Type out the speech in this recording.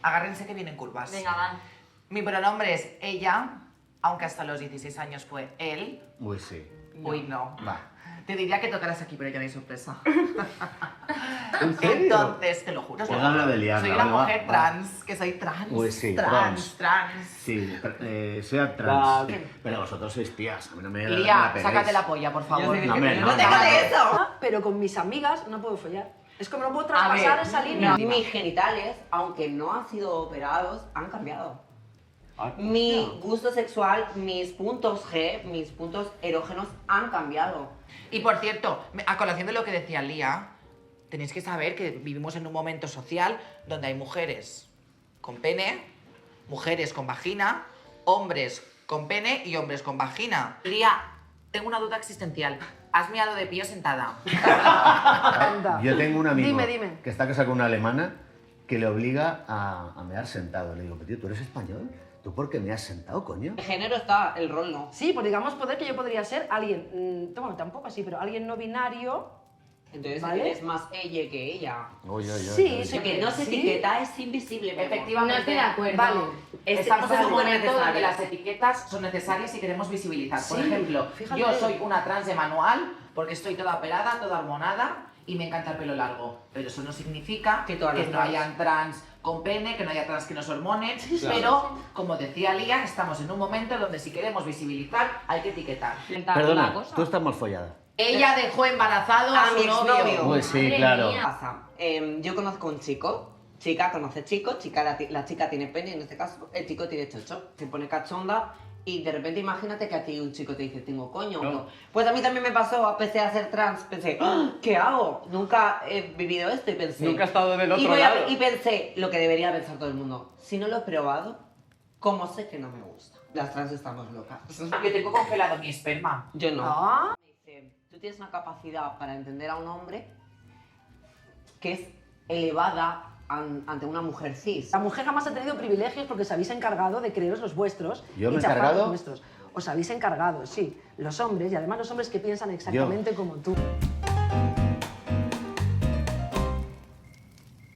Agárrense que vienen curvas. Venga, van. Mi pronombre es ella, aunque hasta los 16 años fue él. Uy, sí. Uy, no. Va. Te diría que tocaras aquí, pero ya no hay sorpresa. ¿En serio? Entonces, te lo juro. Pues habla de liarla, soy una venga, mujer va. trans, que soy trans. Uy, sí, trans. Sí, sea trans. Pero vosotros sois tías, a mí no me Lía, peguéis. sácate la polla, por favor. No, hombre, no. déjate eso. Pero con mis amigas no puedo follar. Es como no puedo A traspasar ver, esa línea. Mis genitales, aunque no han sido operados, han cambiado. Mi gusto sexual, mis puntos G, mis puntos erógenos han cambiado. Y por cierto, a colación de lo que decía Lía, tenéis que saber que vivimos en un momento social donde hay mujeres con pene, mujeres con vagina, hombres con pene y hombres con vagina. Lía, tengo una duda existencial. ¿Has meado de pie o sentada? Anda. Yo tengo un amigo Dime. que está casado con una alemana que le obliga a mear sentado. Le digo, pero tío, ¿tú eres español? ¿Tú por qué me has sentado, coño? El género está, el rol no. Sí, pues digamos poder que yo podría ser alguien, bueno, tampoco así, pero alguien no binario. Entonces ¿Vale? eres más ella que ella. Sí, sí. Que no se ¿Sí? etiqueta es invisible. mi amor. Efectivamente. No estoy de acuerdo. Vale. Estamos en un súper momento donde necesario. las etiquetas son necesarias y queremos visibilizar. Por Sí, ejemplo, fíjate. yo soy una trans de manual porque estoy toda operada, toda hormonada y me encanta el pelo largo. Pero eso no significa Que que todas las no trans. hayan trans con pene, que no haya trans que nos hormonen. Pero, como decía Lía, estamos en un momento donde si queremos visibilizar hay que etiquetar. Perdona, tú estás mal follada. Ella dejó embarazado a A su mi novio. exnovio. Uy, sí, Madre claro. mía. Pasa. Yo conozco un chico, chica conoce chico, la chica tiene pene en este caso, el chico tiene chocho, se pone cachonda y de repente imagínate que a ti un chico te dice, tengo coño. No. No. Pues a mí también me pasó, empecé a ser trans, pensé, ¡ah! ¿Qué hago? Nunca he vivido esto y pensé... Nunca he estado del y otro lado. y pensé, lo que debería pensar todo el mundo, si no lo he probado, ¿cómo sé que no me gusta? Las trans estamos locas. Yo tengo congelado mi esperma. Yo no. Ah, Me dice, tú tienes una capacidad para entender a un hombre que es elevada ante una mujer cis. la mujer jamás ha tenido privilegios porque os habéis encargado de creeros los vuestros. ¿Yo y me he chafar encargado? los nuestros. Os habéis encargado, sí. Los hombres, y además los hombres que piensan exactamente como tú.